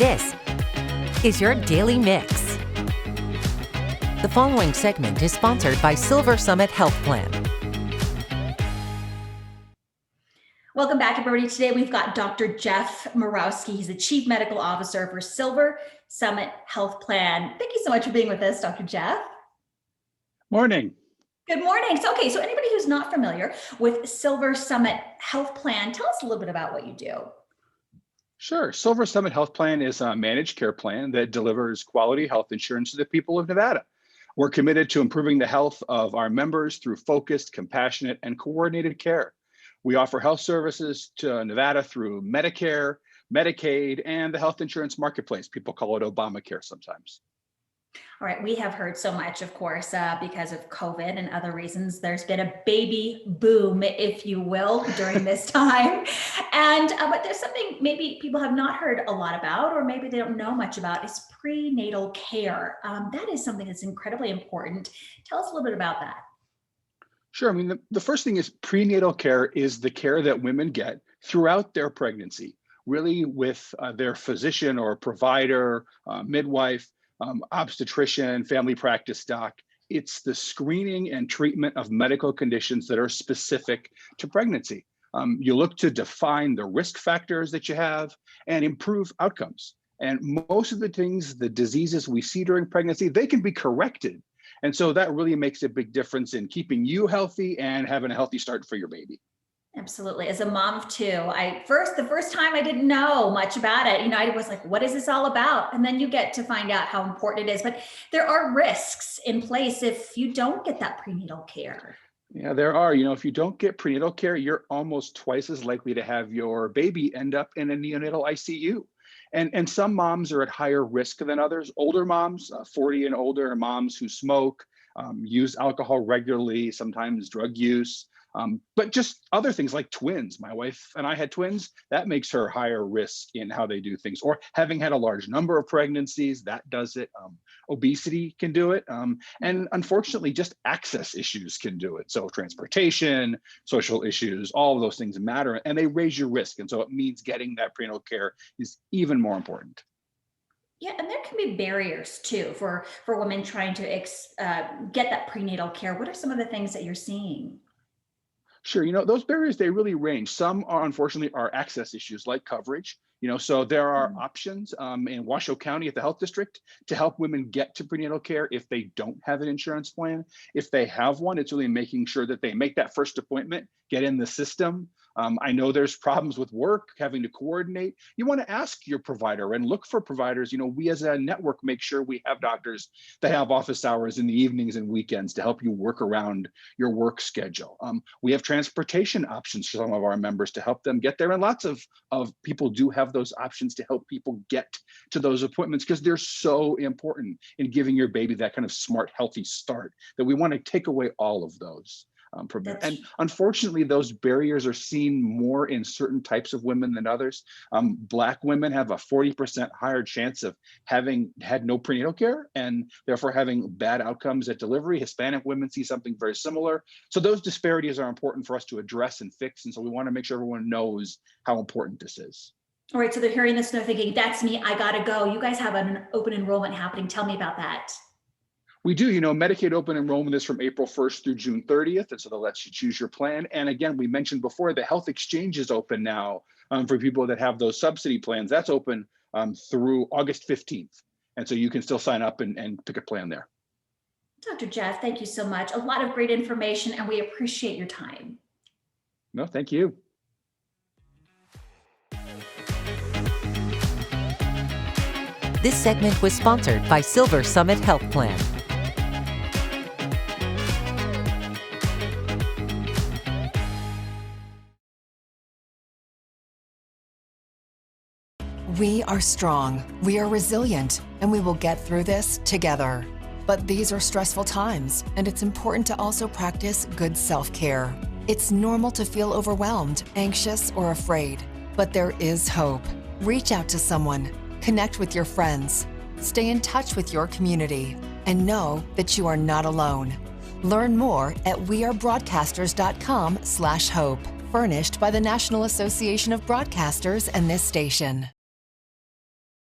This is your Daily Mix. The following segment is sponsored by SilverSummit Health Plan. Welcome back, everybody. Today we've got Dr. Jeff Morawski. He's the Chief Medical Officer for SilverSummit Health Plan. Thank you so much for being with us, Dr. Jeff. Morning. Good morning. So anybody who's not familiar with SilverSummit Health Plan, tell us a little bit about what you do. Sure. SilverSummit Health Plan is a managed care plan that delivers quality health insurance to the people of Nevada. We're committed to improving the health of our members through focused, compassionate, and coordinated care. We offer health services to Nevada through Medicare, Medicaid, and the health insurance marketplace. People call it Obamacare sometimes. All right, we have heard so much, of course, because of COVID and other reasons. There's been a baby boom, if you will, during this time. But there's something maybe people have not heard a lot about, or maybe they don't know much about, is prenatal care. That is something that's incredibly important. Tell us a little bit about that. Sure. I mean, the first thing is prenatal care is the care that women get throughout their pregnancy, really with their physician or provider, midwife, obstetrician, family practice doc. It's the screening and treatment of medical conditions that are specific to pregnancy. You look to define the risk factors that you have and improve outcomes. And most of the things, the diseases we see during pregnancy, they can be corrected. And so that really makes a big difference in keeping you healthy and having a healthy start for your baby. Absolutely. As a mom of two, the first time I didn't know much about it. I was like, what is this all about? And then you get to find out how important it is. But there are risks in place if you don't get that prenatal care. Yeah, there are. If you don't get prenatal care, you're almost twice as likely to have your baby end up in a neonatal ICU. And some moms are at higher risk than others. Older moms, 40 and older, moms who smoke, use alcohol regularly, sometimes drug use. But just other things like twins. My wife and I had twins. That makes her higher risk in how they do things. Or having had a large number of pregnancies, that does it. Obesity can do it. And unfortunately, just access issues can do it. So transportation, social issues, all of those things matter. And they raise your risk. And so it means getting that prenatal care is even more important. Yeah, and there can be barriers too for women trying to get that prenatal care. What are some of the things that you're seeing? Sure. Those barriers, they really range. Some are, unfortunately, are access issues like coverage. So there are options in Washoe County at the health district to help women get to prenatal care if they don't have an insurance plan. If they have one, it's really making sure that they make that first appointment, get in the system. I know there's problems with work, having to coordinate. You want to ask your provider and look for providers. We as a network make sure we have doctors that have office hours in the evenings and weekends to help you work around your work schedule. We have transportation options for some of our members to help them get there. And lots of people do have those options to help people get to those appointments because they're so important in giving your baby that kind of smart, healthy start that we want to take away all of those. And unfortunately, those barriers are seen more in certain types of women than others. Black women have a 40% higher chance of having had no prenatal care and therefore having bad outcomes at delivery. Hispanic women see something very similar. So those disparities are important for us to address and fix. And so we want to make sure everyone knows how important this is. All right, so they're hearing this and they're thinking, that's me, I gotta go. You guys have an open enrollment happening. Tell me about that. We do. Medicaid open enrollment is from April 1st through June 30th. And so that lets you choose your plan. And again, we mentioned before, the health exchange is open now for people that have those subsidy plans. That's open through August 15th. And so you can still sign up and pick a plan there. Dr. Jeff, thank you so much. A lot of great information, and we appreciate your time. No, thank you. This segment was sponsored by SilverSummit Health Plan. We are strong, we are resilient, and we will get through this together. But these are stressful times, and it's important to also practice good self-care. It's normal to feel overwhelmed, anxious, or afraid, but there is hope. Reach out to someone, connect with your friends, stay in touch with your community, and know that you are not alone. Learn more at wearebroadcasters.com/hope. Furnished by the National Association of Broadcasters and this station.